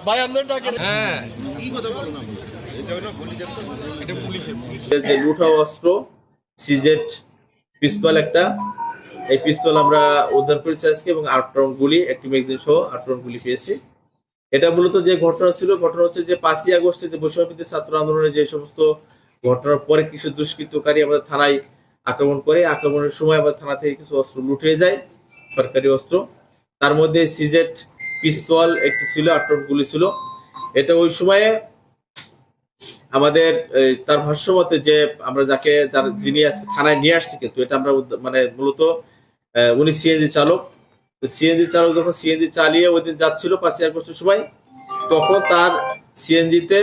ভাই আপনার ডাকেন। হ্যাঁ যে লুঠা অস্ত্র সিজেট পিস্তল একটা, এই পিস্তল আমরা উদ্ধার করেছি আজকে এবং 8 রাউন্ড গুলি, একটি ম্যাগাজিন সহ 8 রাউন্ড গুলি পেয়েছি। এটা মূলত যে ঘটনা ছিল, ঘটনা হচ্ছে যে 5ই আগস্টে যে বৈষম্যবিরোধী ছাত্র আন্দোলনে যে সমস্ত ঘটনার পরে কিছু দুষ্কৃতকারী আমাদের থানায় আক্রমণ করে, আক্রমণের সময় আমাদের থানা থেকে কিছু অস্ত্র লুটে যায়, সরকারি অস্ত্র। তার মধ্যে সিজেট পিস্তল একটি ছিল, 8 রাউন্ড গুলি ছিল। এটা ওই সময়ে আমাদের তার ভাষ্য মতে যে আমরা যাকে যিনি আজকে থানায় নিয়ে আসছি, কিন্তু এটা আমরা মানে মূলত উনি সিএনজি চালক। সিএনজি চালক যখন সিএনজি চালিয়ে ওই দিন যাচ্ছিল 5ই আগস্টের সময়, তখন তার সিএনজিতে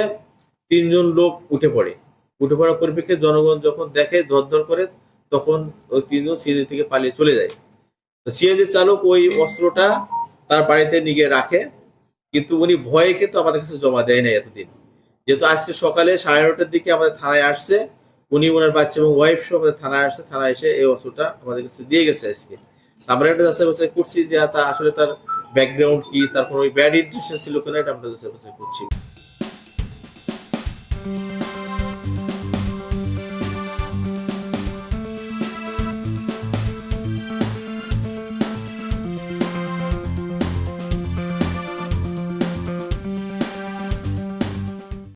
3 জন লোক উঠে পড়ার পরিপ্রেক্ষিতে জনগণ যখন দেখে ধর করে, তখন ওই 3 জন সিএনজি থেকে পালিয়ে চলে যায়। সিএনজি চালক ওই অস্ত্রটা তার বাড়িতে নিয়ে রাখে, কিন্তু উনি ভয়ে কিন্তু আমাদের কাছে জমা দেয় নাই এতদিন। যেহেতু আজকে সকালে 9:30টার দিকে আমাদের থানায় আসছে, উনি ওনার বাচ্চা এবং ওয়াইফ সহ আমাদের থানায় আসছে, থানায় এসে এই অস্ত্রটা আমাদের কাছে দিয়ে গেছে আজকে। আমরা এটা যাচাই বাছাই করছি যে তা আসলে তার ব্যাকগ্রাউন্ড কি, তার কোনো ব্যাড ইন্টেনশন ছিল কিনা, এটা আমরা যাচাই বাছাই করছি।